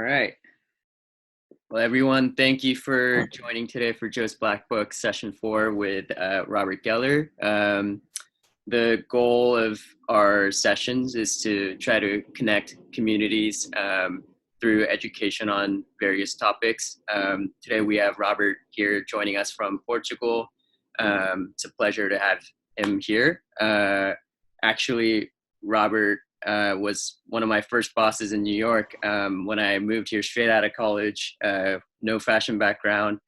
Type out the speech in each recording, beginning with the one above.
right. Well, everyone, thank you for joining today for Joe's Blackbook Session 4 with Robert Geller. The goal of our sessions is to try to connect communities through education on various topics. Today we have Robert here joining us from Portugal. It's a pleasure to have him here. Actually, Robert was one of my first bosses in New York when I moved here straight out of college, no fashion background.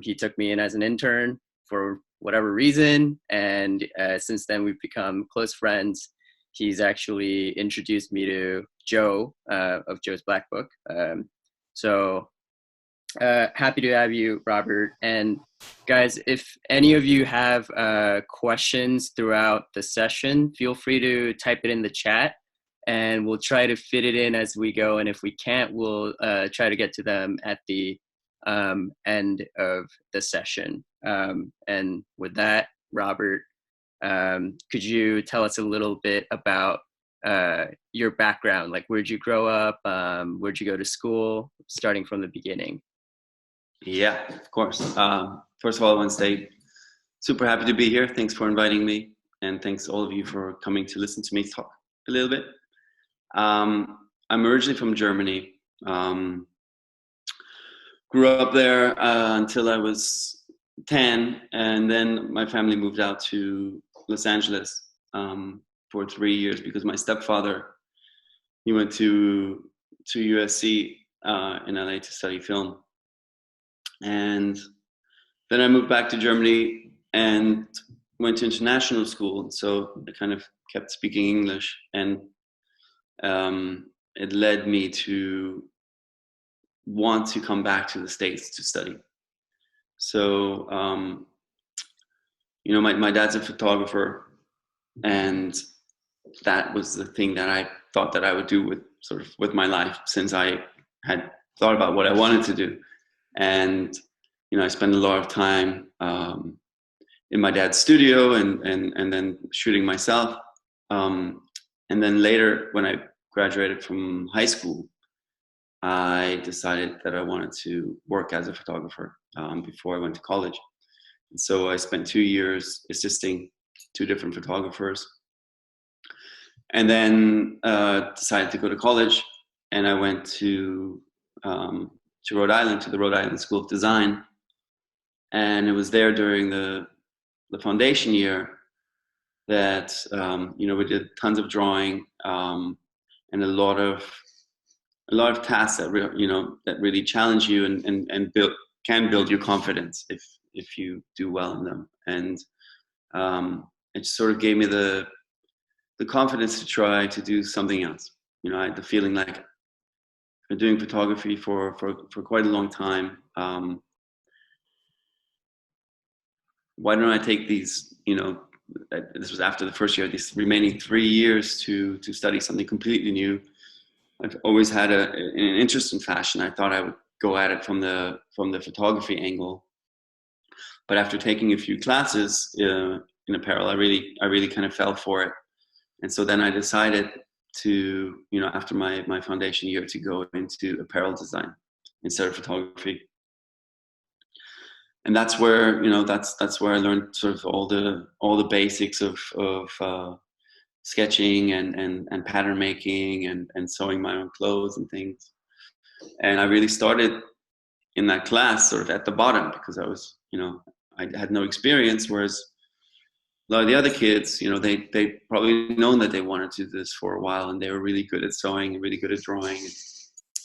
He took me in as an intern for whatever reason, and since then we've become close friends. He's actually introduced me to Joe of Joe's Blackbook. So happy to have you, Robert. And guys, if any of you have questions throughout the session, feel free to type it in the chat and we'll try to fit it in as we go. And if we can't, we'll try to get to them at the end of the session. And with that, Robert, could you tell us a little bit about your background? Like, where'd you grow up? Where'd you go to school? Starting from the beginning. Yeah, of course. First of all, I want to say super happy to be here. Thanks for inviting me, and thanks all of you for coming to listen to me talk a little bit. I'm originally from Germany. Grew up there until I was 10, and then my family moved out to Los Angeles for 3 years because my stepfather, he went to USC in LA to study film. And then I moved back to Germany and went to international school. So I kind of kept speaking English, and it led me to want to come back to the States to study. So, my dad's a photographer, and that was the thing that I thought that I would do with my life, since I had thought about what I wanted to do. And I spent a lot of time in my dad's studio and then shooting myself. And then later, when I graduated from high school, I decided that I wanted to work as a photographer before I went to college. And so I spent 2 years assisting 2 different photographers, and then decided to go to college. And I went to Rhode Island, to the Rhode Island School of Design. And it was there during the foundation year that, we did tons of drawing and a lot of tasks that, that really challenge you and can build your confidence if you do well in them. And it sort of gave me the confidence to try to do something else. I had the feeling like, been doing photography for quite a long time. Why don't I take these, this was after the first year, these remaining 3 years to study something completely new. I've always had an interest in fashion. I thought I would go at it from the photography angle. But after taking a few classes in apparel, I really kind of fell for it. And so then I decided to, after my foundation year, to go into apparel design instead of photography. And that's where, that's where I learned sort of all the basics of sketching and pattern making and sewing my own clothes and things. And I really started in that class sort of at the bottom, because I was, I had no experience, whereas a lot of the other kids, they probably known that they wanted to do this for a while, and they were really good at sewing and really good at drawing.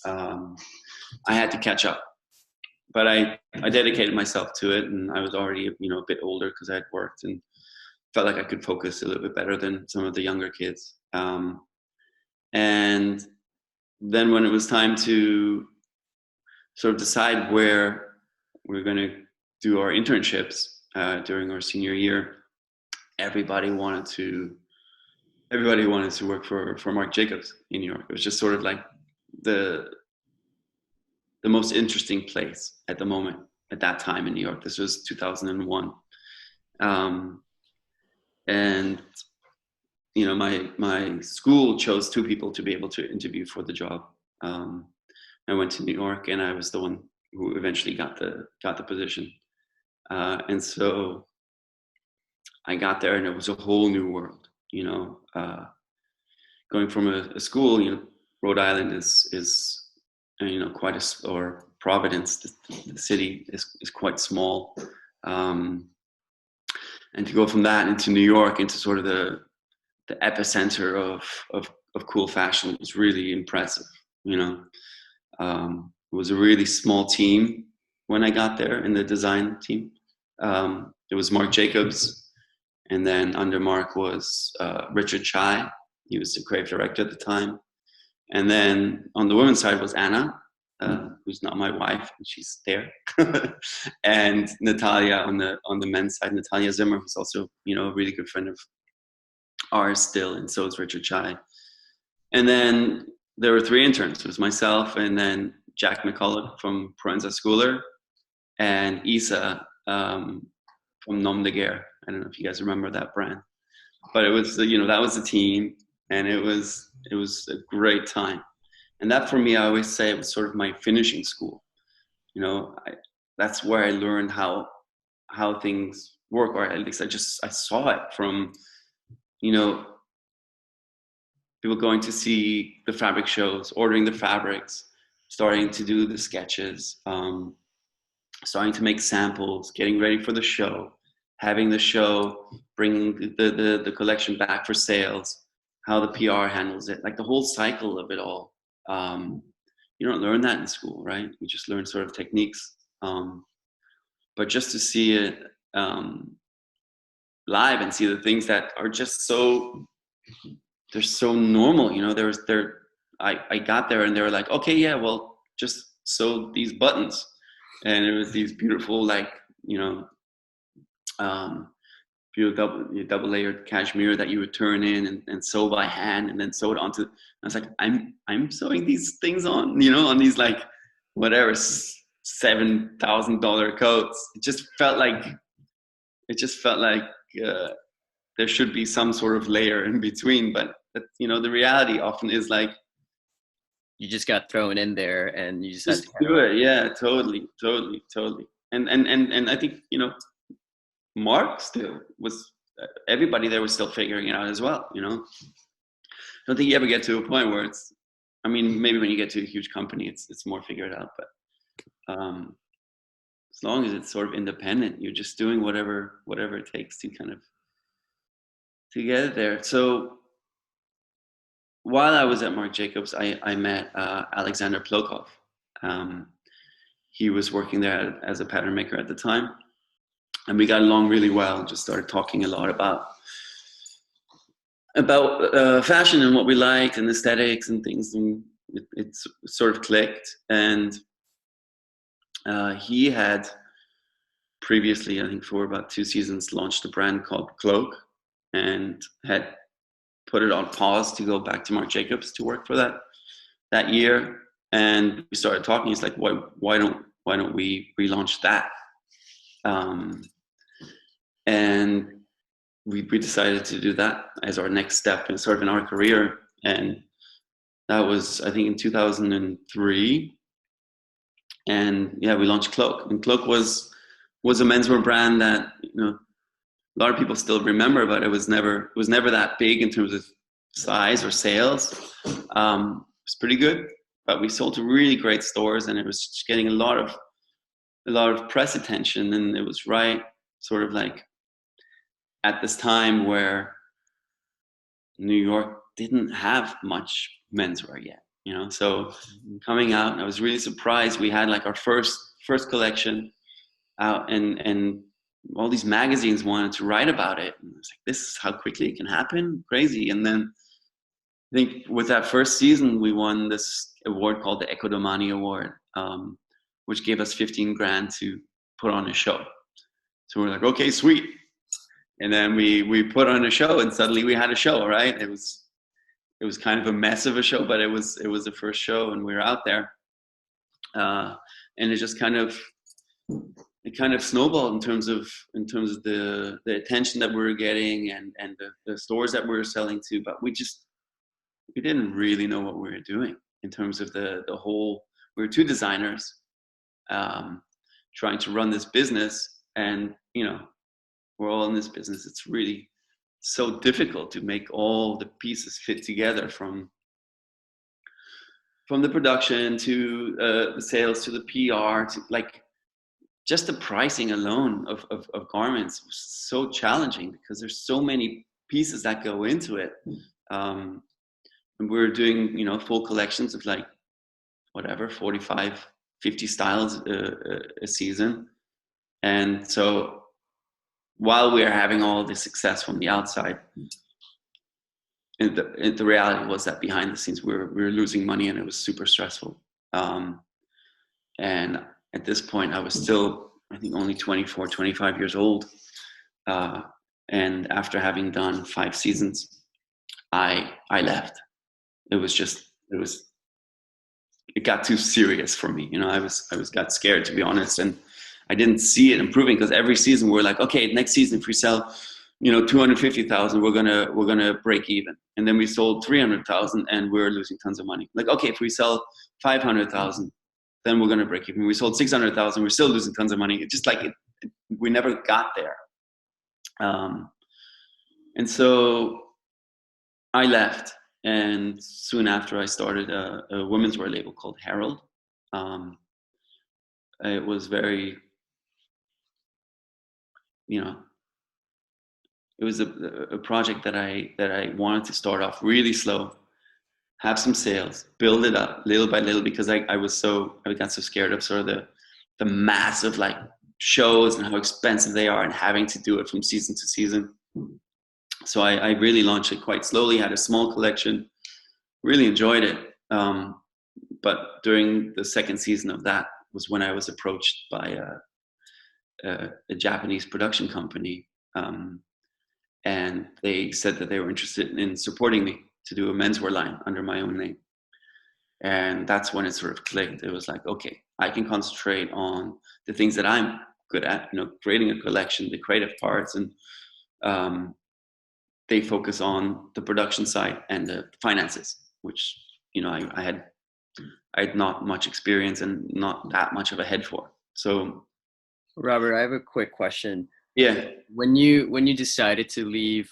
I had to catch up, but I dedicated myself to it, and I was already, a bit older because I had worked and felt like I could focus a little bit better than some of the younger kids. And then when it was time to sort of decide where we're going to do our internships during our senior year, everybody wanted to work for Marc Jacobs in New York. It was just sort of like the most interesting place at the moment, at that time in New York. This was 2001. And my school chose 2 people to be able to interview for the job. I went to New York, and I was the one who eventually got the position. And so I got there, and it was a whole new world. Going from a school, Rhode Island is quite or Providence, the city is quite small, and to go from that into New York, into sort of the epicenter of cool fashion, was really impressive. It was a really small team when I got there in the design team. It was Marc Jacobs, and then under Marc was Richard Chai. He was the creative director at the time. And then on the women's side was Anna, who's not my wife, and she's there. And Natalia on the men's side, Natalia Zimmer, who's also a really good friend of ours still, and so is Richard Chai. And then there were 3 interns. It was myself, and then Jack McCullough from Proenza Schooler, and Isa from Nom de Guerre. I don't know if you guys remember that brand, but it was that was the team, and it was a great time. And that, for me, I always say, it was sort of my finishing school. That's where I learned how things work, or at least I saw it from people going to see the fabric shows, ordering the fabrics, starting to do the sketches, starting to make samples, getting ready for the show, having the show, bringing the collection back for sales, how the PR handles it, like the whole cycle of it all. You don't learn that in school, right? You just learn sort of techniques. But just to see it live and see the things that are just they're so normal, I got there and they were like, okay, yeah, well, just sew these buttons. And it was these beautiful, beautiful double layered cashmere that you would turn in and sew by hand, and then sew it onto. I was like, I'm sewing these things on these whatever $7,000 coats. It just felt like there should be some sort of layer in between, but the reality often is You just got thrown in there, and you just just had to do it. Yeah, totally. And I think Marc still was. Everybody there was still figuring it out as well. I don't think you ever get to a point where it's. I mean, maybe when you get to a huge company, it's more figured out. But as long as it's sort of independent, you're just doing whatever it takes to kind of to get it there. So while I was at Marc Jacobs, I met Alexander Plokov. He was working there as a pattern maker at the time, and we got along really well. Just started talking a lot about fashion and what we liked and aesthetics and things, and it sort of clicked. And he had previously, I think for about 2 seasons, launched a brand called Cloak, and had put it on pause to go back to Marc Jacobs to work for that year. And we started talking. He's like, why don't we relaunch that? And we decided to do that as our next step in sort of in our career. And that was, I think, in 2003. And yeah, we launched Cloak. And Cloak was a menswear brand that a lot of people still remember, but it was never that big in terms of size or sales. It was pretty good, but we sold to really great stores, and it was just getting a lot of press attention. And it was right sort of at this time where New York didn't have much menswear yet, so coming out, and I was really surprised. We had our first collection out, and all these magazines wanted to write about it. And I was like, this is how quickly it can happen. Crazy. And then I think with that first season, we won this award called the Ecodomani Award, which gave us 15 grand to put on a show. So we're like, okay, sweet. And then we put on a show, and suddenly we had a show, right? It was kind of a mess of a show, but it was the first show, and we were out there. And it just kind of snowballed in terms of the attention that we were getting and the stores that we were selling to. But we didn't really know what we were doing in terms of the whole we were two designers trying to run this business, and we're all in this business. It's really so difficult to make all the pieces fit together, from the production to the sales to the PR, to like just the pricing alone of garments was so challenging because there's so many pieces that go into it. And we're doing full collections of like whatever 45, 50 styles a season. And so while we are having all this success from the outside, the reality was that behind the scenes we were losing money, and it was super stressful. And at this point I was still, I think, only 24, 25 years old. And after having done 5 seasons, I left. It got too serious for me. I got scared, to be honest. And I didn't see it improving, because every season we're like, okay, next season if we sell 250,000, we're gonna break even. And then we sold 300,000 and we're losing tons of money. Like, okay, if we sell 500,000, then we're gonna break even. We sold 600,000, we're still losing tons of money. It's just like we never got there. And so I left, and soon after I started a women's wear label called Herald. It was very, it was a project that I wanted to start off really slow, have some sales, build it up little by little, because I got so scared of sort of the massive like shows and how expensive they are and having to do it from season to season. So I really launched it quite slowly, had a small collection, really enjoyed it. But during the second season of that was when I was approached by a Japanese production company. And they said that they were interested in supporting me to do a menswear line under my own name. And that's when it sort of clicked. It was like, okay, I can concentrate on the things that I'm good at, creating a collection, the creative parts, and they focus on the production side and the finances, which I had not much experience and not that much of a head for. So, Robert, I have a quick question. Yeah. When you decided to leave,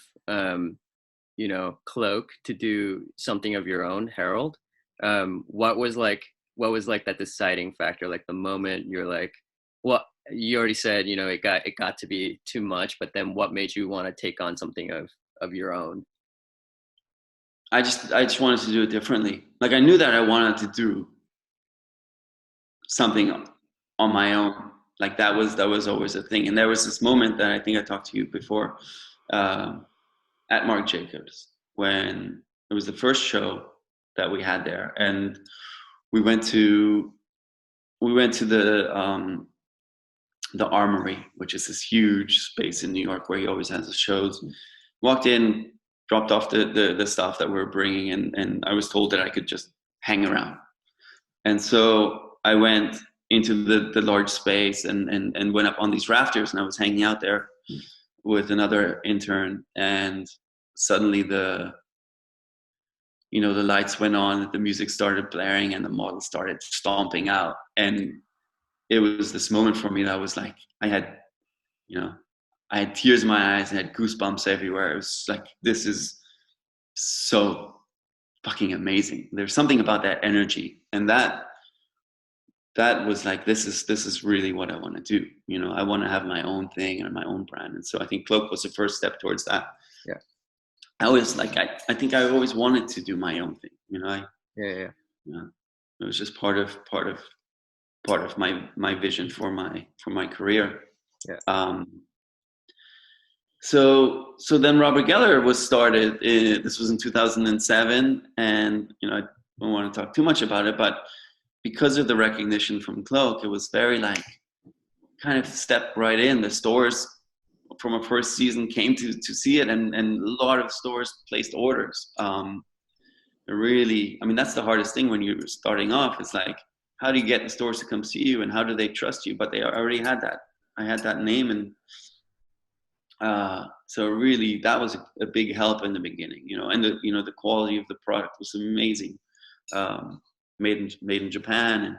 Cloak to do something of your own, Herald, what was like that deciding factor? Like the moment you're like, well, you already said, it got to be too much, but then what made you want to take on something of your own? I just wanted to do it differently. Like I knew that I wanted to do something on my own. Like that was always a thing. And there was this moment that I think I talked to you before, at Marc Jacobs, when it was the first show that we had there, and we went to the Armory, which is this huge space in New York where he always has his shows. Walked in, dropped off the stuff that we were bringing, and I was told that I could just hang around. And so I went into the large space and went up on these rafters, and I was hanging out there with another intern, and suddenly the lights went on, the music started blaring, and the model started stomping out. And it was this moment for me that was like, I had tears in my eyes and had goosebumps everywhere. It was like, this is so fucking amazing. There's something about that energy, and that was like, this is really what I want to do. I want to have my own thing and my own brand. And so I think Cloak was the first step towards that. Yeah. I always I think I always wanted to do my own thing. Yeah. It was just part of my vision for my career. Yeah. So then Robert Geller was started. This was in 2007, and I don't want to talk too much about it, but because of the recognition from Cloak, it was very like kind of stepped right in. The stores from our first season came to see it, and a lot of stores placed orders. Really, that's the hardest thing when you're starting off. It's like, how do you get the stores to come see you, and how do they trust you? But they already had that. I had that name, and so really that was a big help in the beginning. And the quality of the product was amazing. Made in Japan,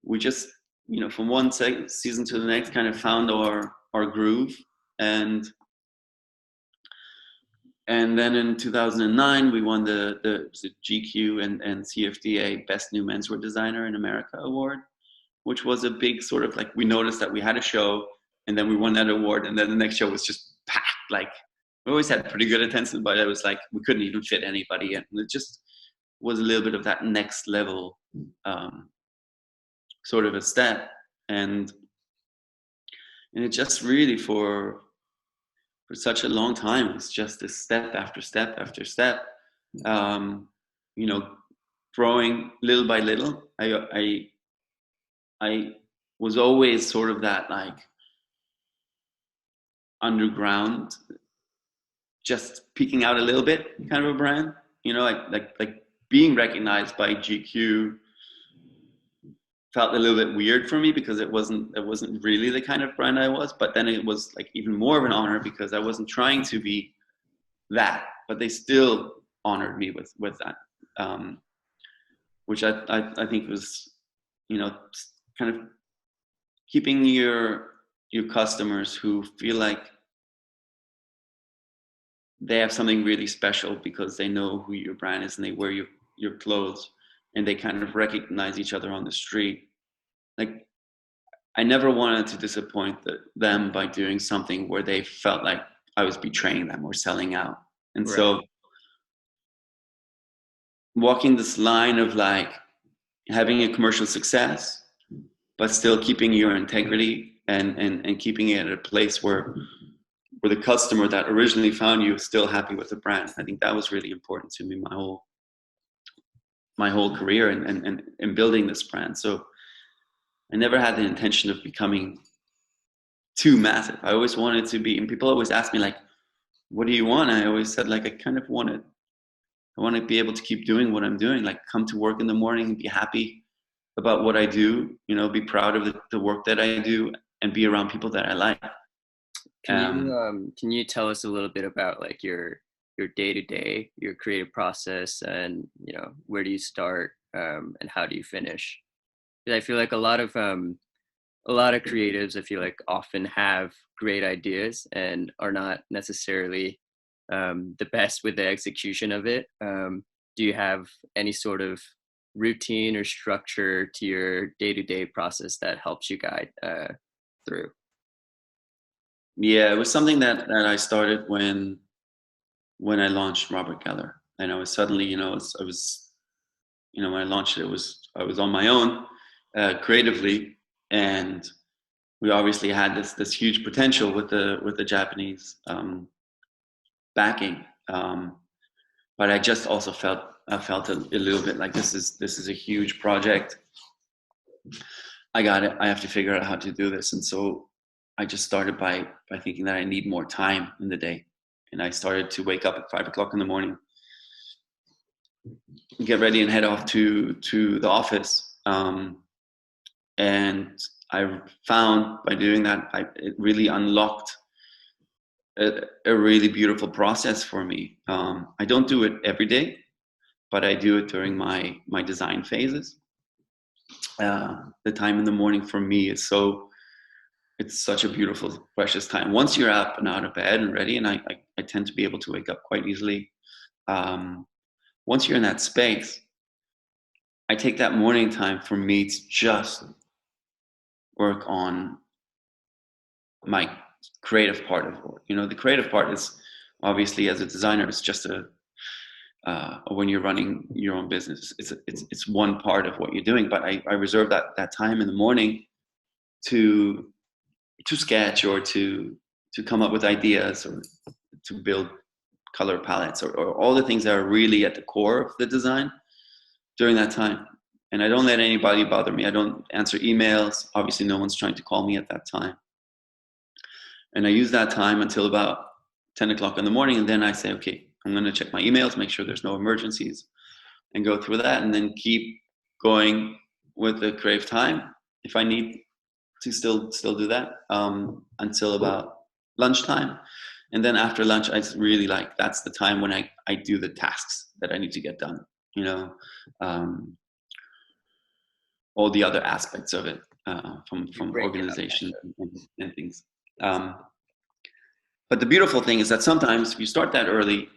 we just, from one season to the next, kind of found our groove. And then in 2009, we won the GQ and CFDA Best New Menswear Designer in America award, which was a big sort of like, we noticed that we had a show and then we won that award. And then the next show was just packed. Like, we always had pretty good attendance, but it was like, we couldn't even fit anybody in. And it just was a little bit of that next level sort of a step. And it just really for such a long time, it's just a step after step after step, growing little by little. I was always sort of that like underground, just peeking out a little bit kind of a brand, like being recognized by GQ felt a little bit weird for me because it wasn't really the kind of brand I was. But then it was like even more of an honor because I wasn't trying to be that, but they still honored me with that, which I think was, kind of keeping your customers who feel like they have something really special because they know who your brand is and they wear your clothes and they kind of recognize each other on the street. Like, I never wanted to disappoint them by doing something where they felt like I was betraying them or selling out. And right. So walking this line of like having a commercial success, but still keeping your integrity and keeping it at a place where the customer that originally found you is still happy with the brand. I think that was really important to me my whole career and building this brand. So I never had the intention of becoming too massive. I always wanted to be, and people always ask me like, what do you want? I always said like, I want to be able to keep doing what I'm doing, like come to work in the morning and be happy about what I do, be proud of the work that I do and be around people that I like. Can you tell us a little bit about like your day-to-day, your creative process, and where do you start and how do you finish? Because I feel like a lot of creatives, I feel like, often have great ideas and are not necessarily the best with the execution of it. Do you have any sort of routine or structure to your day-to-day process that helps you guide through? Yeah, it was something that I started when I launched Robert Geller, and I was suddenly, I was when I launched it, I was on my own creatively, and we obviously had this huge potential with the Japanese backing, but I just also felt a little bit like this is a huge project. I got it. I have to figure out how to do this, and so I just started by thinking that I need more time in the day, and I started to wake up at 5 o'clock in the morning, get ready, and head off to the office. And I found by doing that, it really unlocked a really beautiful process for me. I don't do it every day, but I do it during my design phases. The time in the morning for me is it's such a beautiful, precious time. Once you're up and out of bed and ready, and I tend to be able to wake up quite easily. Once you're in that space, I take that morning time for me to just work on my creative part of it. The creative part is obviously, as a designer, it's just when you're running your own business, it's one part of what you're doing. But I reserve that time in the morning to sketch or to come up with ideas or to build color palettes or all the things that are really at the core of the design during that time. And I don't let anybody bother me. I don't answer emails. Obviously, no one's trying to call me at that time. And I use that time until about 10 o'clock in the morning. And then I say, okay, I'm going to check my emails, make sure there's no emergencies, and go through that, and then keep going with the creative time if I need to still do that until about lunchtime. And then after lunch, I really that's the time when I do the tasks that I need to get done. all the other aspects of it, from Break it up. organization and things. But the beautiful thing is that sometimes if you start that early,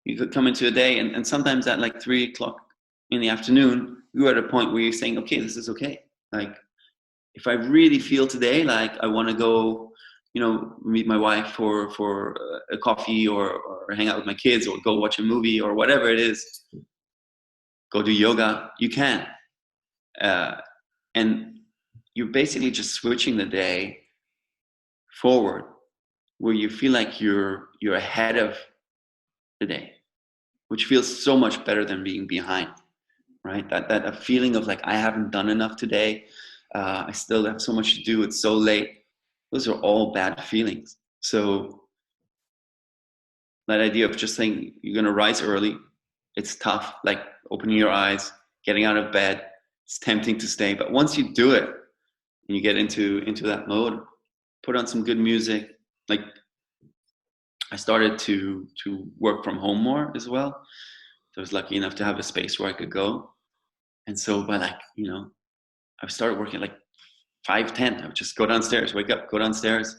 you could come into a day, and sometimes at like 3:00 in the afternoon, you're at a point where you're saying, okay, this is okay. Like, if I really feel today like I want to go, meet my wife for a coffee, or hang out with my kids, or go watch a movie, or whatever it is, go do yoga, you can. And you're basically just switching the day forward, where you feel like you're ahead of the day, which feels so much better than being behind, right? That a feeling of like, I haven't done enough today. I still have so much to do. It's so late. Those are all bad feelings. So that idea of just saying you're going to rise early, it's tough, like opening your eyes, getting out of bed. It's tempting to stay. But once you do it and you get into that mode, put on some good music. Like, I started to work from home more as well. So I was lucky enough to have a space where I could go. And so by I started working at like 5:10. I would just go downstairs, wake up, go downstairs,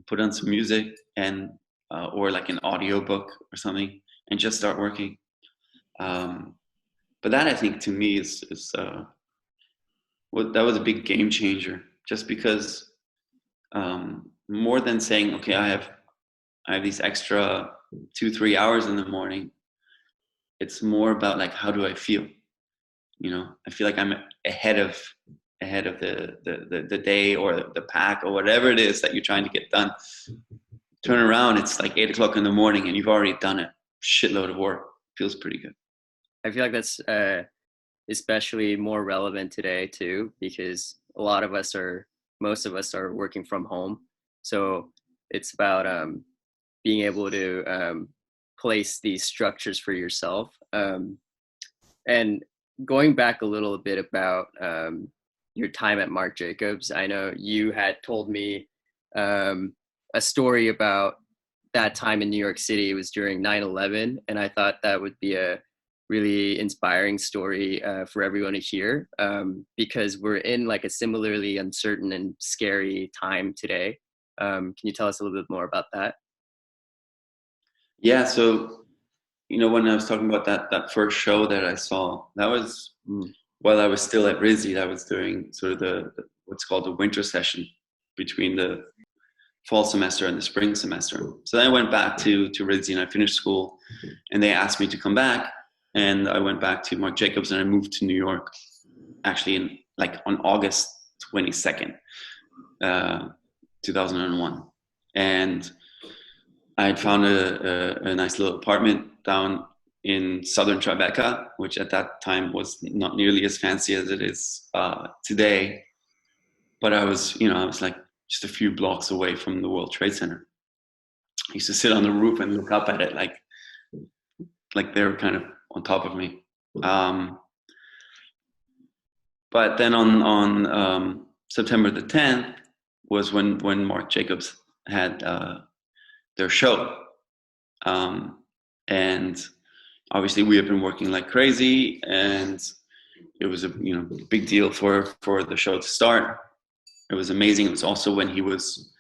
put on some music, and or like an audio book or something, and just start working. But that, I think, to me is that was a big game changer. Just because more than saying, okay, I have these extra 2-3 hours in the morning, it's more about like, how do I feel? I feel like I'm ahead of the day, or the pack, or whatever it is that you're trying to get done. Turn around, it's like 8:00 in the morning, and you've already done a shitload of work. Feels pretty good. I feel like that's especially more relevant today too, because most of us are working from home. So it's about being able to place these structures for yourself. And going back a little bit about your time at Marc Jacobs, I know you had told me a story about that time in New York City. It was during 9/11, and I thought that would be a really inspiring story for everyone to hear, because we're in like a similarly uncertain and scary time today. Can you tell us a little bit more about that? Yeah. So, when I was talking about that first show that I saw, that was while I was still at RISD. I was doing sort of the what's called the winter session between the fall semester and the spring semester. So then I went back to RISD, and I finished school, and they asked me to come back, and I went back to Marc Jacobs, and I moved to New York, actually on August 22nd, 2001. And I had found a nice little apartment down in southern Tribeca, which at that time was not nearly as fancy as it is today. But I was like just a few blocks away from the World Trade Center. I used to sit on the roof and look up at it like they were kind of on top of me. But then on September the 10th was when Marc Jacobs had their show. And obviously we have been working like crazy, and it was a big deal for the show to start. It was amazing. It was also when he was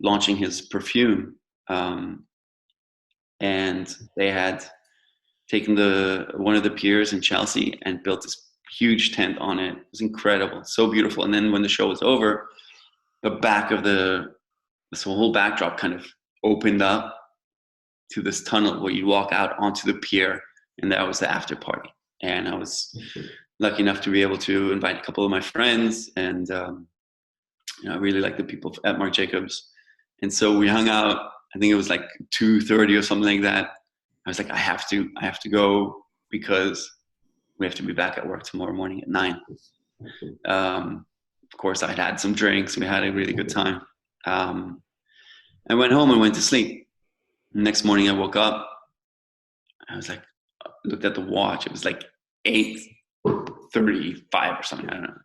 launching his perfume, and they had taken one of the piers in Chelsea and built this huge tent on it. It was incredible, so beautiful. And then when the show was over, the back of this whole backdrop kind of opened up to this tunnel where you walk out onto the pier, and that was the after party. And I was lucky enough to be able to invite a couple of my friends, and I really like the people at Marc Jacobs. And so we hung out. I think it was like 2:30 or something like that. I was like, I have to go, because we have to be back at work tomorrow morning at 9. Of course, I'd had some drinks. We had a really good time. I went home and went to sleep. Next morning I woke up. I was like, looked at the watch. It was like 8:35 or something. I don't know.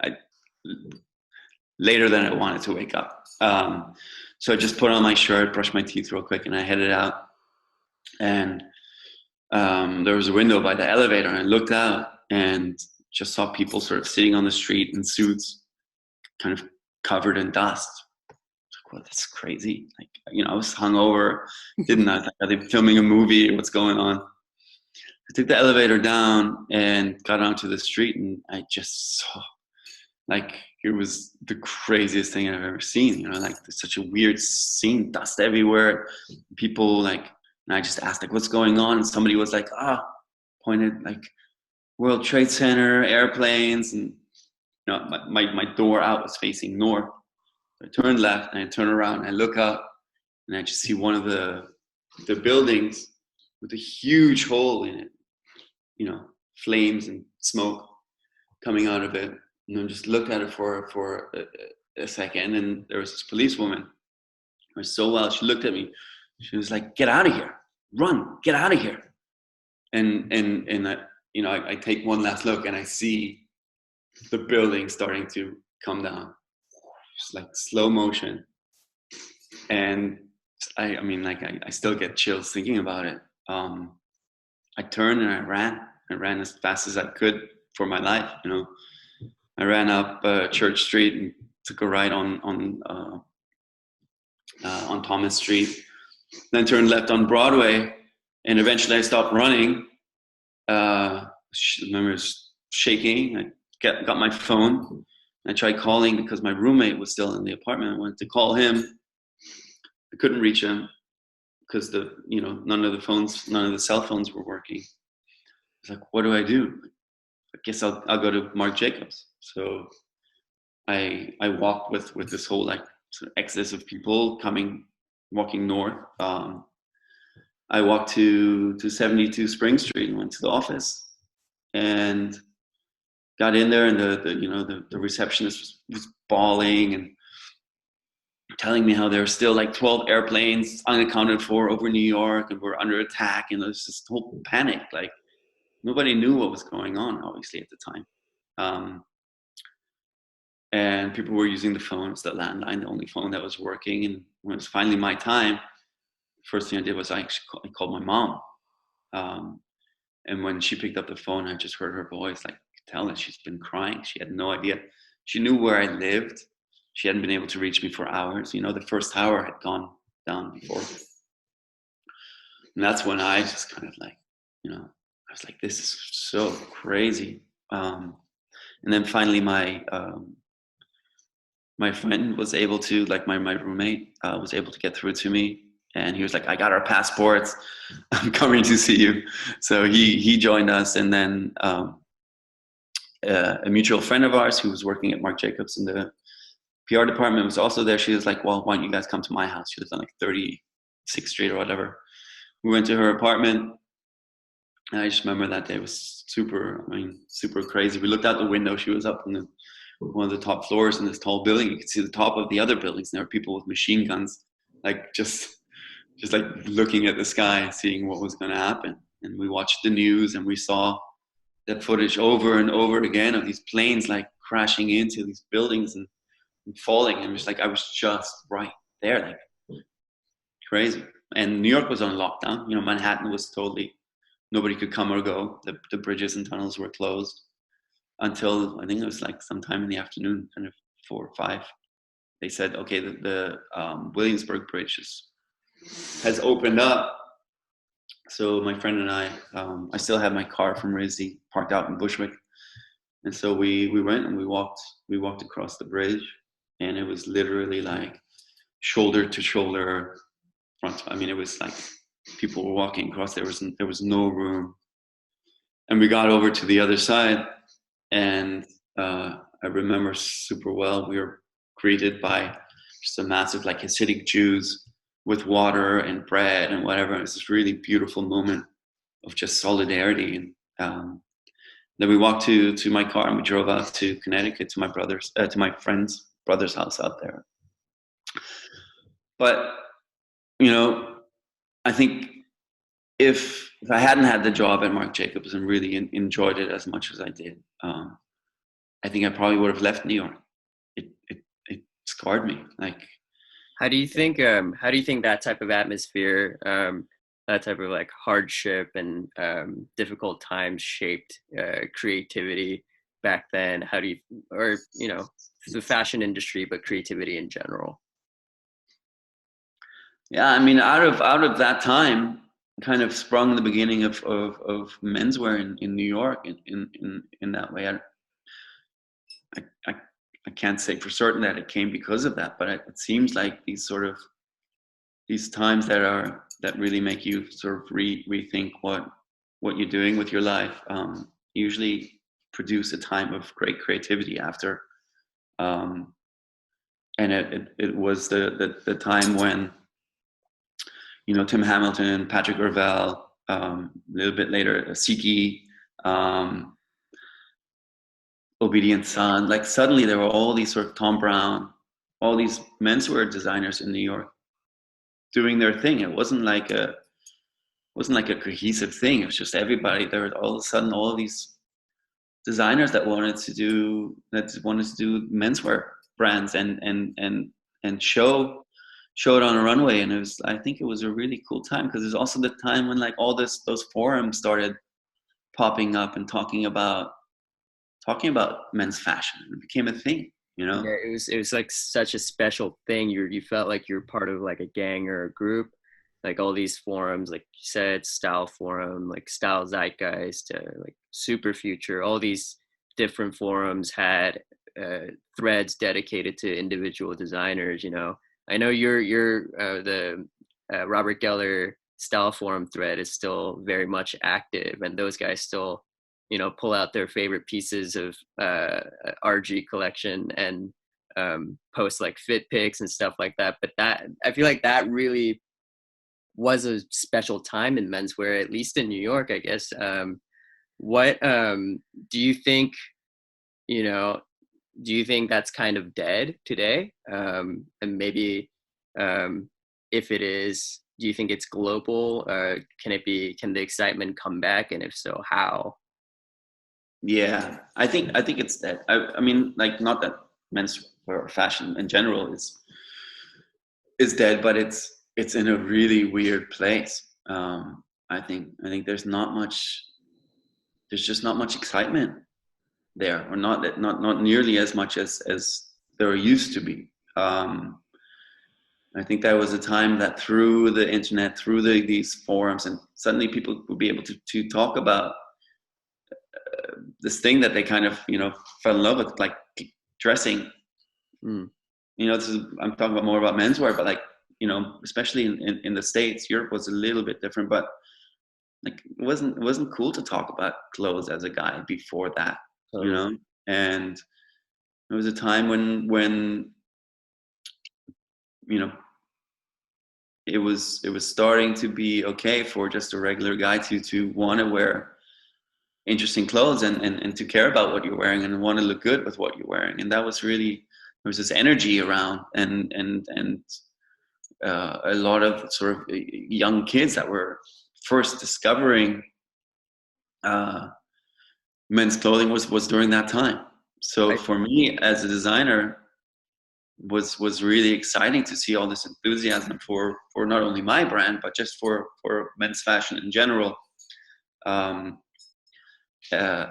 Later than I wanted to wake up. So I just put on my shirt, brushed my teeth real quick, and I headed out. And there was a window by the elevator, and I looked out, and just saw people sort of sitting on the street in suits, kind of covered in dust. Like, well, that's crazy. Like, I was hungover, didn't I? Like, are they filming a movie? What's going on? I took the elevator down and got onto the street, and I just saw, like, it was the craziest thing I've ever seen. Like, there's such a weird scene, dust everywhere, people, like, and I just asked, like, what's going on? And somebody was like, pointed, like, World Trade Center, airplanes, and my door out was facing north. I turned left and I turn around and I look up and I just see one of the buildings with a huge hole in it, flames and smoke coming out of it. And I just looked at it for a second, and there was this policewoman. It was so well. She looked at me. She was like, "Get out of here! Run! Get out of here!" And I take one last look and I see the building starting to come down, just like slow motion. And I still get chills thinking about it. I turned and I ran as fast as I could for my life. I ran up Church Street and took a right on Thomas Street, then turned left on Broadway, and eventually I stopped running. I remember shaking. I got my phone. I tried calling because my roommate was still in the apartment. I wanted to call him. I couldn't reach him because none of the cell phones were working. I was like, what do I do? I guess I'll go to Marc Jacobs. So I walked with this whole, like, sort of exodus of people walking north. I walked to 72 Spring Street and went to the office and got in there, and the receptionist was bawling and telling me how there were still like 12 airplanes unaccounted for over New York and we're under attack, and there was this whole panic. Like, nobody knew what was going on, obviously, at the time. And people were using the phones, the landline, the only phone that was working. And when it was finally my time, first thing I did was I called my mom. And when she picked up the phone, I just heard her voice, like, tell her she's been crying. She had no idea. She knew where I lived. She hadn't been able to reach me for hours. The first tower had gone down before. And that's when I just kind of like, I was like, this is so crazy. And then finally my friend was able to, like, my roommate was able to get through to me. And he was like, I got our passports. I'm coming to see you. So he joined us. And then a mutual friend of ours who was working at Marc Jacobs in the PR department was also there. She was like, well, why don't you guys come to my house? She was on like 36th Street or whatever. We went to her apartment. And I just remember that day was super crazy. We looked out the window. She was up in one of the top floors in this tall building. You could see the top of the other buildings. And there were people with machine guns, like just like looking at the sky, seeing what was going to happen. And we watched the news and we saw that footage over and over again of these planes like crashing into these buildings and falling. And it was like, I was just right there, like, crazy. And New York was on lockdown. Manhattan was totally, nobody could come or go. The bridges and tunnels were closed until, I think it was like sometime in the afternoon, kind of 4 or 5. They said, okay, the Williamsburg Bridge has opened up. So my friend and I still had my car from RISD parked out in Bushwick. And so we went and we walked across the bridge, and it was literally like shoulder to shoulder front. I mean, it was like people were walking across. There was no room. And we got over to the other side, and I remember super well, we were greeted by just a massive, like, Hasidic Jews with water and bread and whatever. It was this really beautiful moment of just solidarity. And then we walked to my car and we drove out to Connecticut to my friend's brother's house out there. But I think if I hadn't had the job at Marc Jacobs and really enjoyed it as much as I did, I think I probably would have left New York. It scarred me. Like, How do you think that type of atmosphere, that type of like hardship and difficult times shaped creativity back then? How do you, or, you know, the fashion industry, but creativity in general? Yeah, I mean, out of that time, kind of sprung the beginning of menswear in New York in that way. I, I I can't say for certain that it came because of that, but it seems like these times that really make you sort of rethink what you're doing with your life, usually produce a time of great creativity after. Um, and it was the time when, you know, Tim Hamilton, Patrick Ravel, a little bit later, Siki, um, Obedient Son. Like suddenly there were all these sort of Tom Brown, all these menswear designers in New York doing their thing. It wasn't like a cohesive thing. It was just everybody. There were all of a sudden all of these designers that wanted to do menswear brands and show it on a runway. And I think it was a really cool time, because it's also the time when like all those forums started popping up and talking about men's fashion. It became a thing, you know. Yeah, it was like such a special thing. You felt like you're part of like a gang or a group. Like all these forums, like you said, Style Forum, like Style Zeitgeist, like Super Future, all these different forums had threads dedicated to individual designers. You know, I know the Robert Geller Style Forum thread is still very much active, and those guys still, you know, pull out their favorite pieces of RG collection and post like fit pics and stuff like that. But that, I feel like that really was a special time in menswear, at least in New York, I guess. What do you think, you know, do you think that's kind of dead today? And maybe if it is, do you think it's global? Can the excitement come back? And if so, how? Yeah, I think it's that. I mean, like, not that men's or fashion in general is dead, but it's in a really weird place. I think there's just not much excitement there, or not nearly as much as there used to be. I think that was a time that through the internet, through these forums, and suddenly people would be able to talk about this thing that they kind of, you know, fell in love with, like dressing. Mm. You know, I'm talking about more about menswear, but like, you know, especially in the States, Europe was a little bit different, but like it wasn't cool to talk about clothes as a guy before that, you Totally. know. And it was a time when you know, it was starting to be okay for just a regular guy to want to wear interesting clothes and to care about what you're wearing and want to look good with what you're wearing. And that was really, there was this energy around, and a lot of sort of young kids that were first discovering men's clothing was during that time. So I, for me as a designer, was really exciting to see all this enthusiasm for not only my brand, but just for men's fashion in general. Um, uh,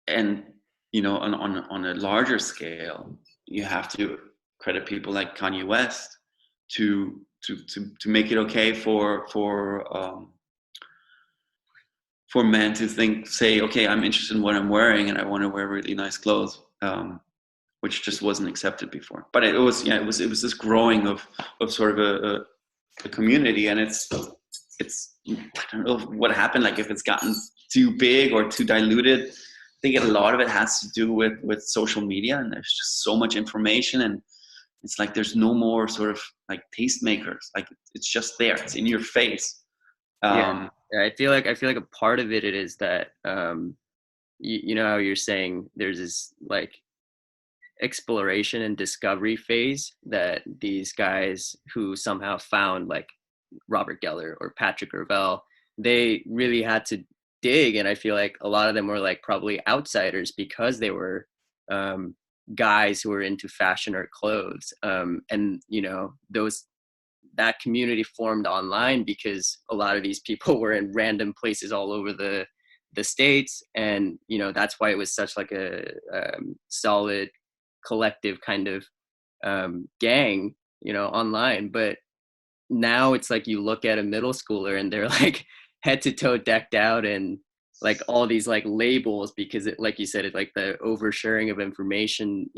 and you know, on a larger scale, you have to credit people like Kanye West to make it okay for men to say, okay, I'm interested in what I'm wearing and I want to wear really nice clothes, which just wasn't accepted before. But it was this growing of sort of a community, and it's I don't know what happened, like if it's gotten too big or too diluted. I think a lot of it has to do with social media, and there's just so much information, and it's like there's no more sort of like tastemakers. Like it's just there, it's in your face. yeah, Um, yeah, I feel like a part of it is that you know how you're saying there's this like exploration and discovery phase that these guys who somehow found like Robert Geller or Patrick Ravel, they really had to dig. And I feel like a lot of them were like probably outsiders because they were um, guys who were into fashion or clothes. And, you know, that community formed online because a lot of these people were in random places all over the the States, and that's why it was such like a solid collective kind of gang, online. But now it's like you look at a middle schooler and they're like head to toe decked out and like all these like labels, because it, like you said, it's like the oversharing of information,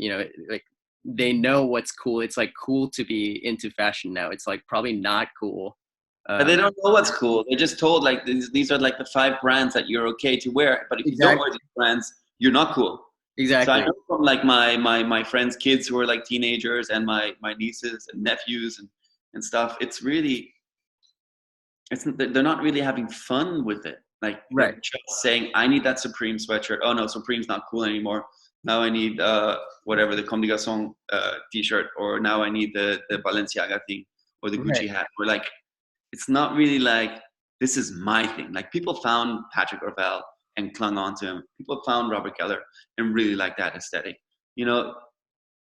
like they know what's cool. It's like cool to be into fashion now. It's like probably not cool. But they don't know what's cool. They're just told like these are like the 5 brands that you're okay to wear. But if you don't wear these brands, you're not cool. So I Exactly. know from like my friends' kids who are like teenagers, and my nieces and nephews and stuff. It's really, they're not really having fun with it. Like Right. they're just saying, I need that Supreme sweatshirt. Oh no, Supreme's not cool anymore. Now I need whatever, the Comme des Garçons t-shirt, or now I need the Balenciaga thing, or the Right. Gucci hat. Or like, it's not really like, this is my thing. Like people found Patrick Orville and clung on to him. People found Robert Geller and really like that aesthetic.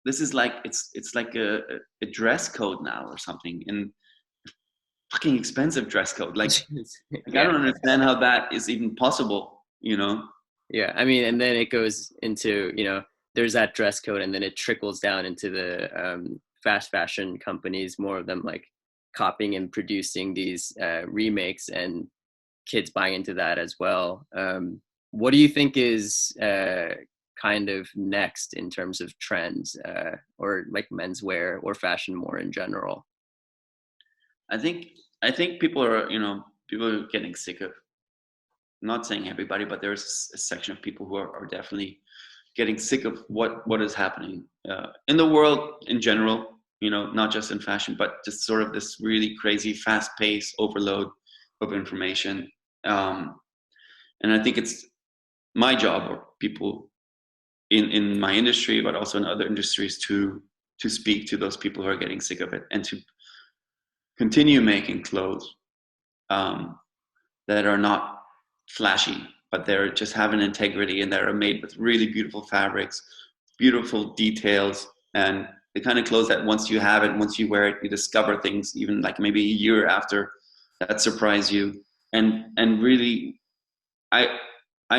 This is like, it's like a dress code now or something, and fucking expensive dress code. Like I Yeah. don't understand how that is even possible. Yeah. I mean, and then it goes into, there's that dress code, and then it trickles down into the fast fashion companies, more of them like copying and producing these remakes, and kids buying into that as well. What do you think is kind of next in terms of trends, or like menswear or fashion more in general? I think people are getting sick of, I'm not saying everybody, but there's a section of people who are definitely getting sick of what is happening in the world in general. Not just in fashion, but just sort of this really crazy fast pace overload of information. And I think it's my job, or people in my industry, but also in other industries, to speak to those people who are getting sick of it, and to continue making clothes that are not flashy, but they're just have an integrity, and that are made with really beautiful fabrics, beautiful details, and the kind of clothes that once you have it, once you wear it, you discover things even like maybe a year after that surprise you. And really, I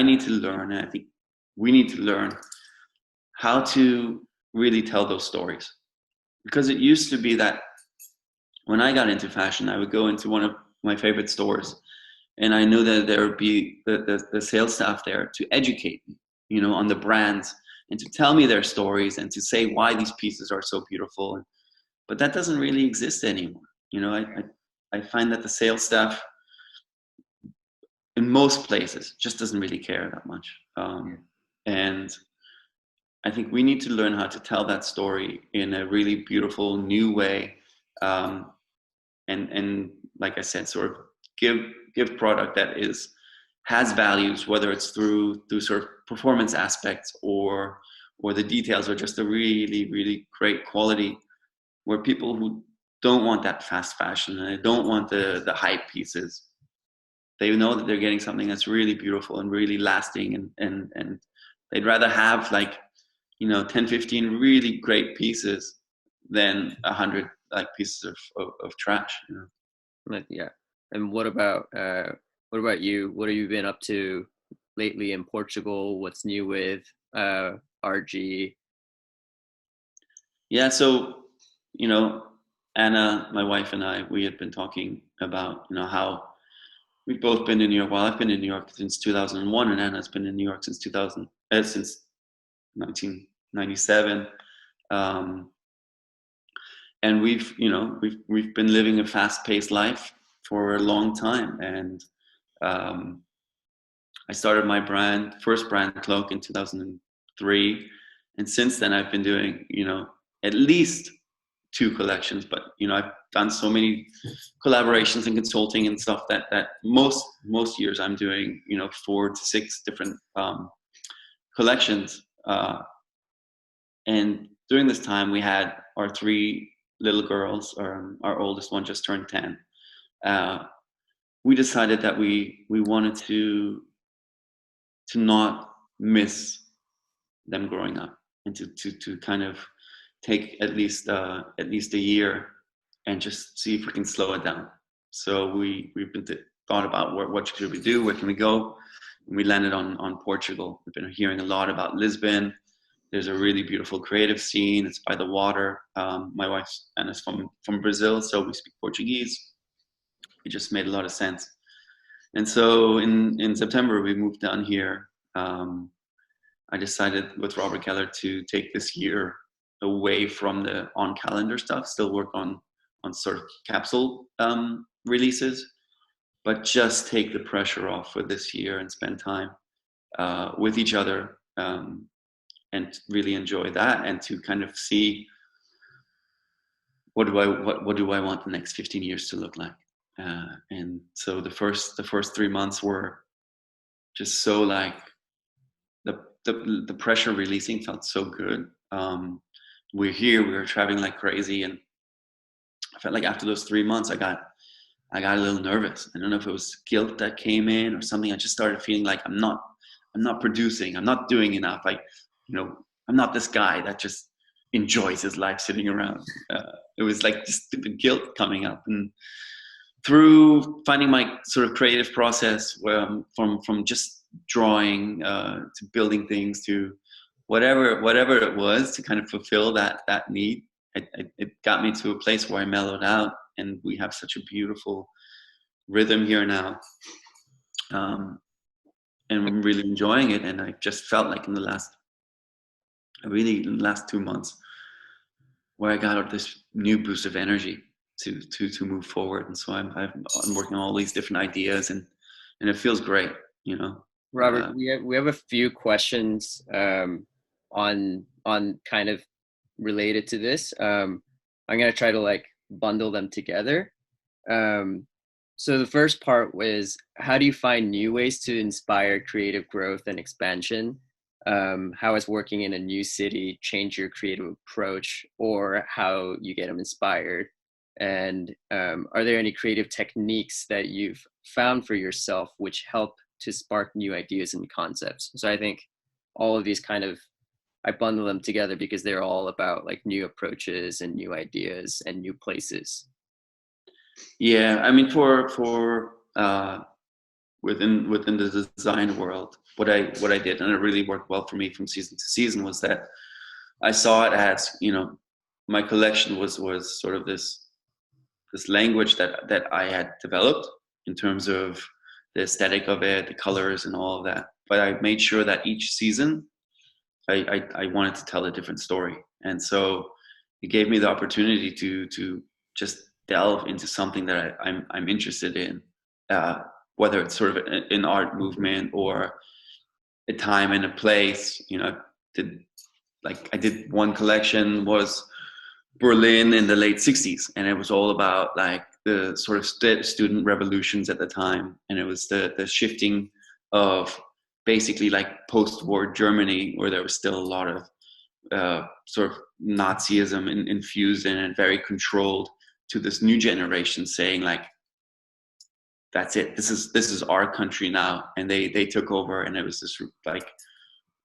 need to learn, and I think we need to learn how to really tell those stories. Because it used to be that when I got into fashion, I would go into one of my favorite stores, and I knew that there would be the sales staff there to educate me, on the brands, and to tell me their stories, and to say why these pieces are so beautiful. But that doesn't really exist anymore. I find that the sales staff in most places just doesn't really care that much. And I think we need to learn how to tell that story in a really beautiful new way, and like I said, sort of give product that has values, whether it's through sort of performance aspects, or the details, or just a really really great quality, where people who don't want that fast fashion, and they don't want the hype pieces, they know that they're getting something that's really beautiful and really lasting, and they'd rather have like 10 15 really great pieces than 100 like pieces of trash. Yeah. And what about you? What have you been up to lately in Portugal? What's new with RG? Yeah, so Anna, my wife, and I, we had been talking about how we've both been in New York. Well, I've been in New York since 2001, and Anna's been in New York since 1997. um, and we've been living a fast-paced life for a long time. And I started my first brand, Cloak, in 2003, and since then I've been doing at least 2 collections. But I've done so many collaborations and consulting and stuff that most years I'm doing 4 to 6 different collections. And during this time, we had our 3 little girls. Our oldest one just turned 10. We decided that we wanted to not miss them growing up, and to kind of take at least a year and just see if we can slow it down. So we've been thought about what should we do, where can we go, We landed on Portugal. We've been hearing a lot about Lisbon. There's a really beautiful creative scene. It's by the water. My wife Anna's from Brazil, so we speak Portuguese. It just made a lot of sense. And so in September, we moved down here. I decided with Robert Keller to take this year away from the on calendar stuff, still work on sort of capsule releases, but just take the pressure off for this year and spend time with each other, and really enjoy that, and to kind of see what do I want the next 15 years to look like. And so the first 3 months were just so like the pressure releasing felt so good. We were traveling like crazy, and I felt like after those 3 months I got a little nervous. I don't know if it was guilt that came in or something. I just started feeling like I'm not producing, I'm not doing enough. I'm not this guy that just enjoys his life sitting around. It was like this stupid guilt coming up, and through finding my sort of creative process, from just drawing to building things to whatever it was to kind of fulfill that need, it got me to a place where I mellowed out, and we have such a beautiful rhythm here now, and I'm really enjoying it. And I just felt like in the last 2 months where I got this new boost of energy to move forward. And so I'm working on all these different ideas, and it feels great, you know. Robert, we have a few questions on kind of related to this. I'm gonna try to like bundle them together. So the first part was, how do you find new ways to inspire creative growth and expansion? How has working in a new city changed your creative approach, or how you get them inspired? And are there any creative techniques that you've found for yourself which help to spark new ideas and concepts? So I think all of these kind of, I bundle them together because they're all about like new approaches and new ideas and new places. Yeah, I mean, for within the design world, what I did, and it really worked well for me from season to season, was that I saw it as, my collection was sort of this language that I had developed in terms of the aesthetic of it, the colors and all of that. But I made sure that each season I wanted to tell a different story. And so it gave me the opportunity to just delve into something that I'm interested in, whether it's sort of an art movement or a time and a place. I did one collection was Berlin in the late 60s, and it was all about like the sort of student revolutions at the time, and it was the shifting of basically like post-war Germany, where there was still a lot of sort of Nazism infused in and very controlled, to this new generation saying like, that's it, this is our country now, and they took over. And it was this like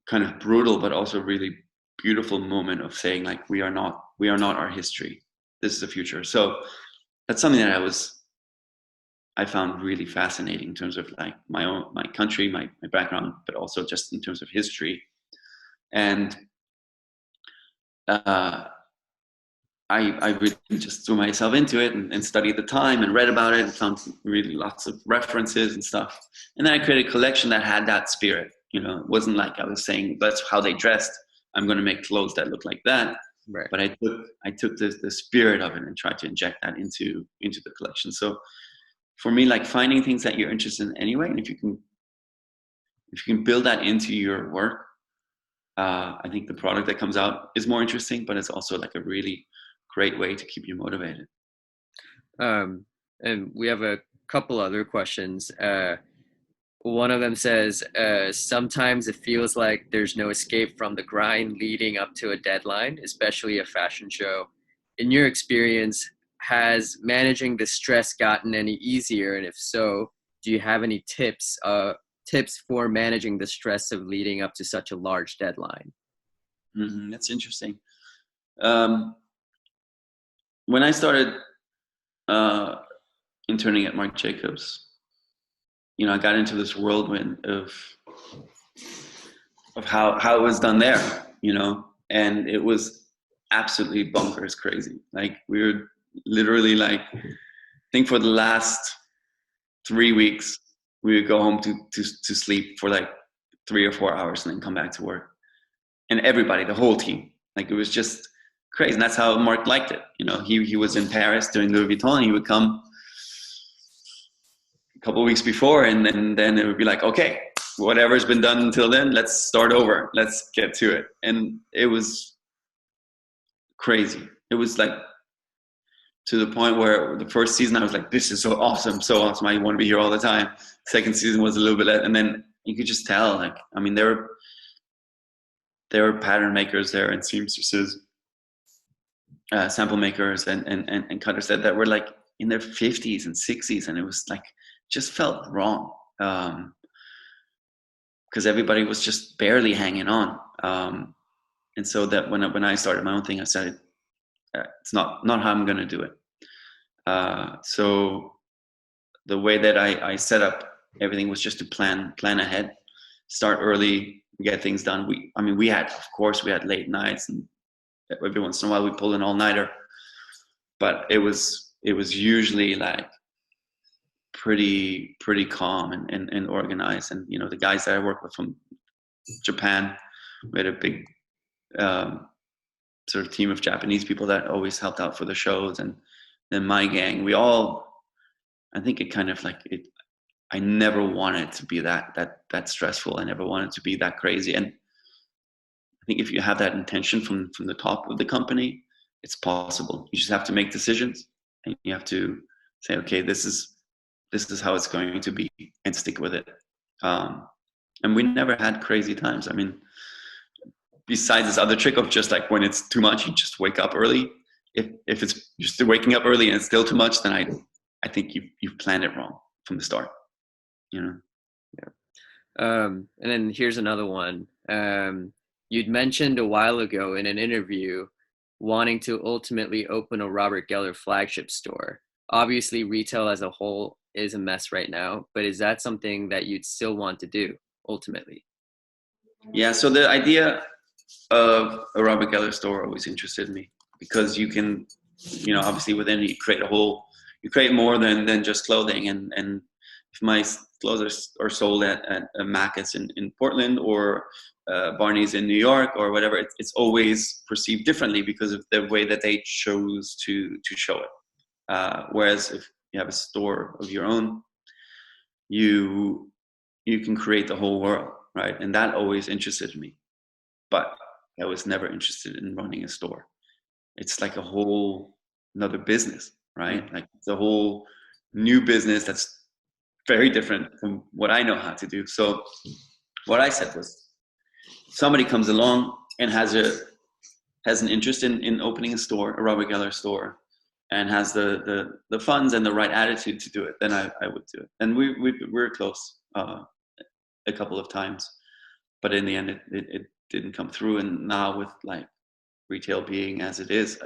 kind of brutal but also really beautiful moment of saying like, we are not our history, this is the future. So that's something that I found really fascinating in terms of like my country, my background, but also just in terms of history. And I really just threw myself into it and studied the time and read about it and found really lots of references and stuff. And then I created a collection that had that spirit. It wasn't like I was saying that's how they dressed, I'm going to make clothes that look like that. Right. But I took the spirit of it and tried to inject that into the collection. So for me, like finding things that you're interested in anyway, and if you can build that into your work, I think the product that comes out is more interesting, but it's also like a really great way to keep you motivated. And we have a couple other questions. One of them says, sometimes it feels like there's no escape from the grind leading up to a deadline, especially a fashion show. In your experience, has managing the stress gotten any easier? And if so, do you have any tips for managing the stress of leading up to such a large deadline? Mm-hmm. That's interesting. When I started interning at Marc Jacobs, I got into this whirlwind of how it was done there, and it was absolutely bonkers crazy. Like we were literally like, I think for the last 3 weeks, we would go home to sleep for like 3 or 4 hours and then come back to work. And everybody, the whole team, like it was just crazy. And that's how Marc liked it. He was in Paris doing Louis Vuitton, and he would come a couple of weeks before, and then it would be like, okay, whatever's been done until then, let's start over. Let's get to it. And it was crazy. It was like to the point where the first season I was like, this is so awesome. I want to be here all the time. Second season was a little bit less, and then you could just tell, like, I mean, there were pattern makers there and seamstresses, sample makers and cutters that were like in their 50s and 60s, and it was like, just felt wrong. Because everybody was just barely hanging on. And so that when I started my own thing, I said, it's not how I'm going to do it. So the way that I set up everything was just to plan ahead, start early, get things done. We had late nights, and every once in a while we pulled an all-nighter, but it was usually like pretty calm and organized. And the guys that I work with from Japan, we had a big sort of team of Japanese people that always helped out for the shows, and then my gang, I think it kind of like it. I never wanted to be that stressful. I never wanted to be that crazy. And I think if you have that intention from the top of the company, it's possible. You just have to make decisions, and you have to say, okay, this is how it's going to be, and stick with it. And we never had crazy times. I mean, besides this other trick of just like when it's too much, you just wake up early. If it's you're still waking up early and it's still too much, then I think you've planned it wrong from the start. Yeah. And then here's another one. You'd mentioned a while ago in an interview wanting to ultimately open a Robert Geller flagship store. Obviously, retail as a whole is a mess right now, but is that something that you'd still want to do ultimately? Yeah, so the idea of a Robert Geller store always interested me, because you can, obviously within you create more than just clothing. And if my clothes are sold at Mac's in Portland, or Barney's in New York, or whatever, it's always perceived differently because of the way that they chose to show it. Whereas if you have a store of your own, you can create the whole world, right? And that always interested me. But I was never interested in running a store. It's like a whole another business, right? Mm-hmm. Like it's a whole new business that's very different from what I know how to do. So what I said was, somebody comes along and has an interest in opening a store, a Robert Geller store, and has the funds and the right attitude to do it, then I would do it. And we were close a couple of times, but in the end it didn't come through. And now with like retail being as it is,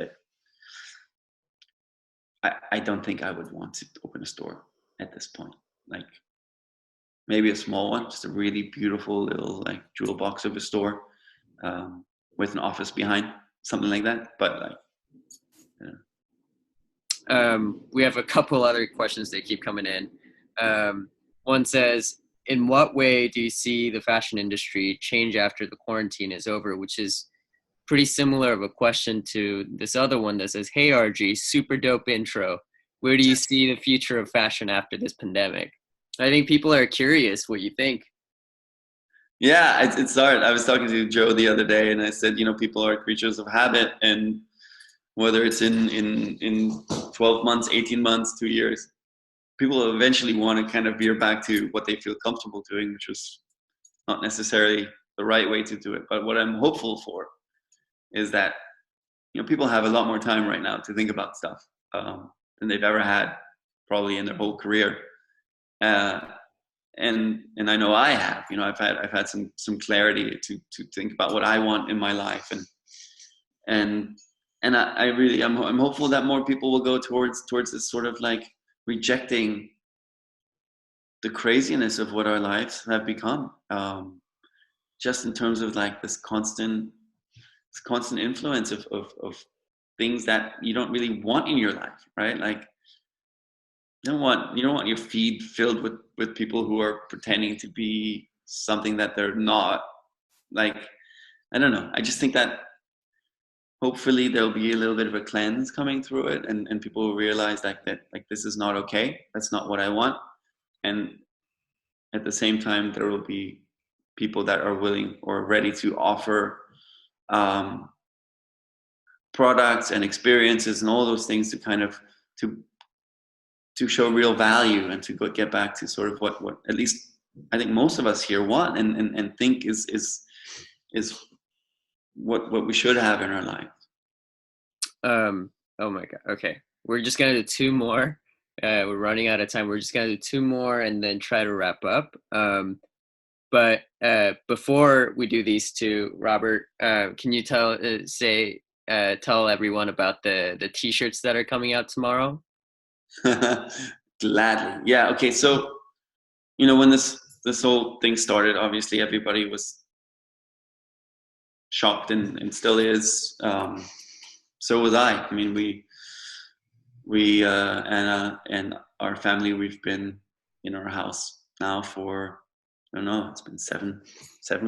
I don't think I would want to open a store at this point. Like maybe a small one, just a really beautiful little like jewel box of a store, with an office behind, something like that. But like, we have a couple other questions that keep coming in. One says, in what way do you see the fashion industry change after the quarantine is over? Which is pretty similar of a question to this other one that says, hey, RG, super dope intro. Where do you see the future of fashion after this pandemic? I think people are curious what you think. Yeah, it's hard. I was talking to Joe the other day, and I said, people are creatures of habit, and whether it's in 12 months, 18 months, 2 years, people eventually want to kind of veer back to what they feel comfortable doing, which was not necessarily the right way to do it. But what I'm hopeful for is that, people have a lot more time right now to think about stuff than they've ever had probably in their whole career. And I know I have, I've had some clarity to think about what I want in my life, and I really I'm hopeful that more people will go towards this sort of like rejecting the craziness of what our lives have become. Just in terms of like this constant influence of things that you don't really want in your life, right? Like you don't want your feed filled with people who are pretending to be something that they're not. Like, I don't know. I just think that hopefully there'll be a little bit of a cleanse coming through it, and people will realize that like this is not okay. That's not what I want. And at the same time, there will be people that are willing or ready to offer um, products and experiences and all those things to kind of to to show real value and to get back to sort of what at least I think most of us here want and think is what we should have in our life. Oh my God. Okay. We're just gonna do two more. We're running out of time. We're just gonna do two more and then try to wrap up. But before we do these two, Robert, can you tell everyone about the T-shirts that are coming out tomorrow? Gladly. Yeah. Okay. So when this whole thing started, obviously everybody was shocked and still is. So was I. I mean, we Anna and our family, we've been in our house now for, I don't know, it's been 7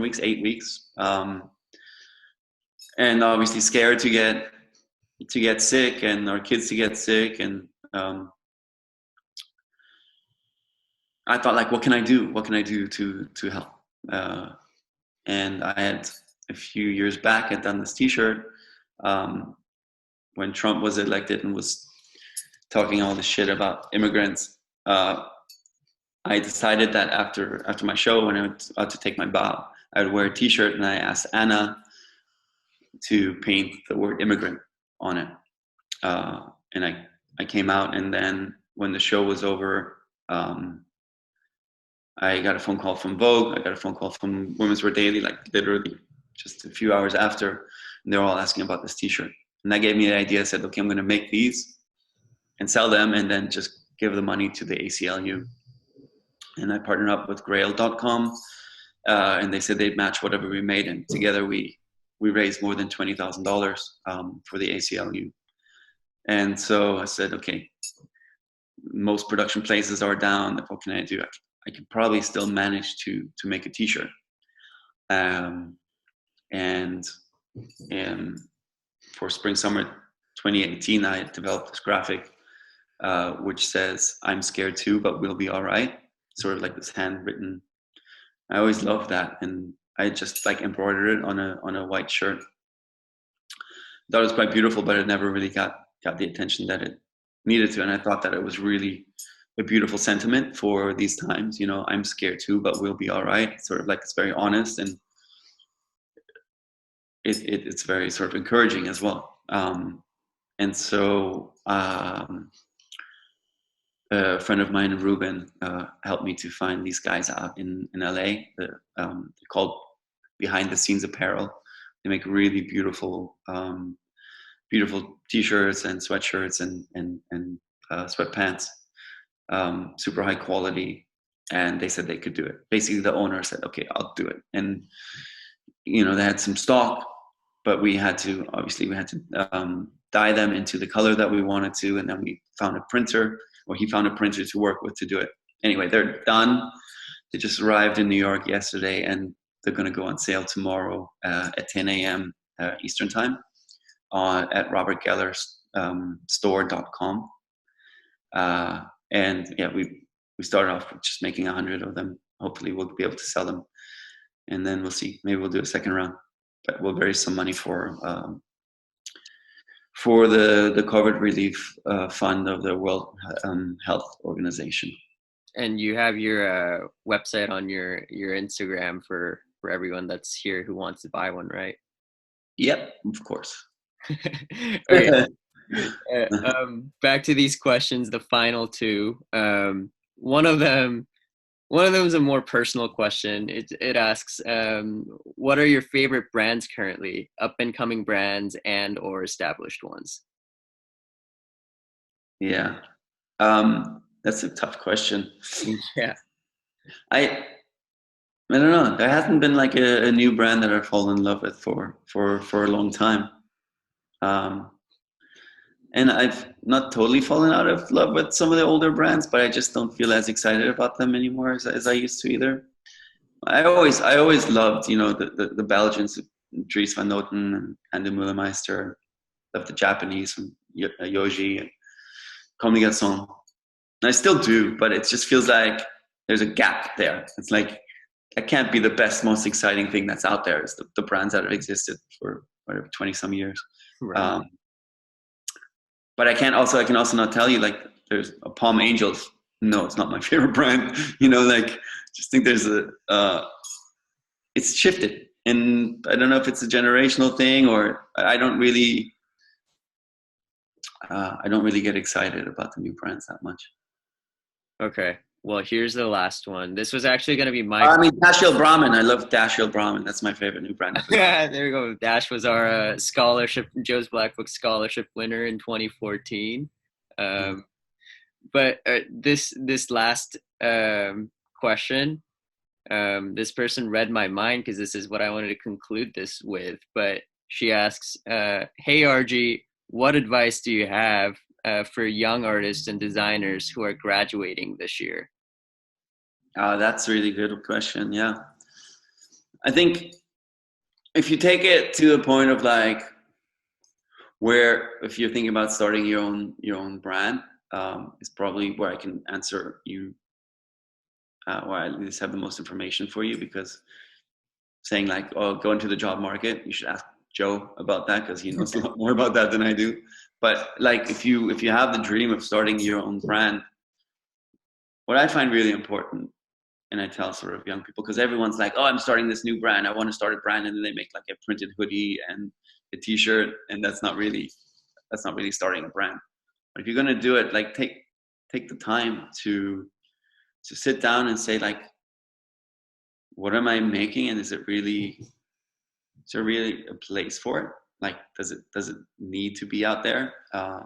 weeks, 8 weeks, and obviously scared to get sick and our kids to get sick, and I thought, like, what can I do? What can I do to help? And I had a few years back had done this T-shirt when Trump was elected and was talking all this shit about immigrants. I decided that after my show, when I was about to take my bow, I would wear a T-shirt, and I asked Anna to paint the word immigrant on it. And I came out, and then when the show was over, I got a phone call from Vogue. I got a phone call from Women's Wear Daily, like literally just a few hours after, and they were all asking about this T-shirt. And that gave me the idea. I said, okay, I'm going to make these and sell them, and then just give the money to the ACLU. And I partnered up with Grail.com, and they said they'd match whatever we made, and together we raised more than $20,000 for the ACLU. And so I said, okay, most production places are down. What can I do? I could probably still manage to make a T-shirt. And for spring summer 2018, I developed this graphic which says, "I'm scared too, but we'll be all right." Sort of like this handwritten. I always loved that, and I just like embroidered it on a white shirt. Thought it was quite beautiful, but it never really got the attention that it needed to. And I thought that it was really a beautiful sentiment for these times. I'm scared too, but we'll be all right. Sort of like, it's very honest, and it's very sort of encouraging as well. And so a friend of mine, Ruben, helped me to find these guys out in LA. They're called Behind the Scenes Apparel. They make really beautiful T-shirts and sweatshirts and sweatpants, super high quality. And they said they could do it. Basically, the owner said, "Okay, I'll do it." And they had some stock, but we had to dye them into the color that we wanted to, and then we found a printer, or he found a printer to work with to do it. Anyway, they're done. They just arrived in New York yesterday, and they're going to go on sale tomorrow at 10 a.m. Eastern time at robertgellerstore.com. And yeah, we started off with just making 100 of them. Hopefully we'll be able to sell them, and then we'll see. Maybe we'll do a second round, but we'll raise some money for the COVID relief fund of the World Health Organization. And you have your website on your Instagram for everyone that's here who wants to buy one, right? Yep, of course. Okay. Back to these questions, the final two. One of them is a more personal question. It asks, what are your favorite brands currently, up and coming brands and or established ones? Yeah, that's a tough question. Yeah. I I don't know. There hasn't been like a new brand that I've fallen in love with for a long time. Um, and I've not totally fallen out of love with some of the older brands, but I just don't feel as excited about them anymore as I used to either. I always loved, the Belgians, Dries van Noten and the Müllermeister, loved the Japanese from Yoji and Comme des Garçons. And I still do, but it just feels like there's a gap there. It's like that can't be the best, most exciting thing that's out there. It's the brands that have existed for whatever 20 some years. Right. But I can also not tell you like there's a Palm Angels. No, it's not my favorite brand. Just think there's it's shifted, and I don't know if it's a generational thing or I don't really get excited about the new brands that much. Okay. Well, here's the last one. This was actually going to be my. I mean, Dashiell Brahmin. I love Dashiell Brahmin. That's my favorite new brand. Yeah, there we go. Dash was our scholarship, Joe's Blackbook scholarship winner in 2014. But this last question, this person read my mind because this is what I wanted to conclude this with. But she asks, "Hey RG, what advice do you have for young artists and designers who are graduating this year?" That's a really good question. Yeah, I think if you take it to the point of like where if you're thinking about starting your own brand, is probably where I can answer you, or at least have the most information for you. Because saying like, oh, go into the job market, you should ask Joe about that because he knows a lot more about that than I do. But like, if you have the dream of starting your own brand, what I find really important, and I tell sort of young people, because everyone's like, oh, I'm starting this new brand, I want to start a brand, and then they make like a printed hoodie and a T-shirt, and that's not really starting a brand. But if you're gonna do it, like take the time to sit down and say like, what am I making, and is there really a place for it? Like, does it need to be out there? And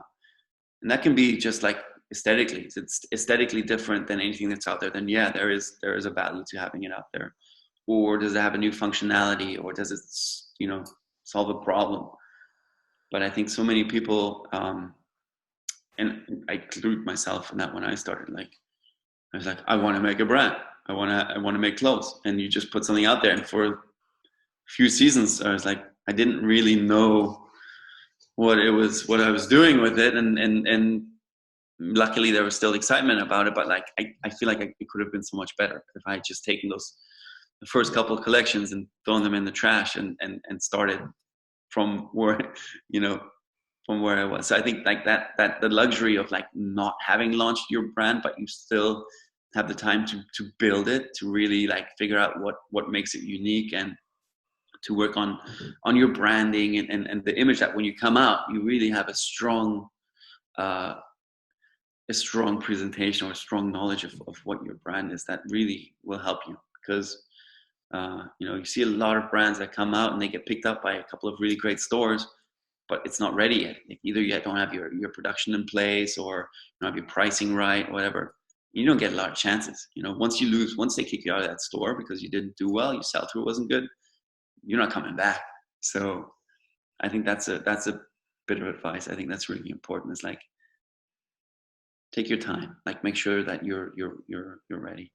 that can be just like aesthetically. If it's aesthetically different than anything that's out there, then yeah, there is a value to having it out there. Or does it have a new functionality, or does it solve a problem? But I think so many people, and I include myself in that, when I started, like I was like, I want to make a brand. I want to make clothes, and you just put something out there. And for a few seasons, I was like, I didn't really know what I was doing with it, and luckily there was still excitement about it. But like, I feel like it could have been so much better if I had just taken the first couple of collections and thrown them in the trash and started from where from where I was. So I think like that the luxury of like not having launched your brand, but you still have the time to build it, to really like figure out what makes it unique, and to work on your branding and the image, that when you come out, you really have a strong presentation or a strong knowledge of what your brand is. That really will help you, because you see a lot of brands that come out and they get picked up by a couple of really great stores, but it's not ready yet. Like, either you don't have your production in place, or you don't have your pricing right, whatever. You don't get a lot of chances. Once they kick you out of that store because you didn't do well, your sell-through wasn't good, you're not coming back. So I think that's a bit of advice. I think that's really important. It's like, take your time, like make sure that you're ready.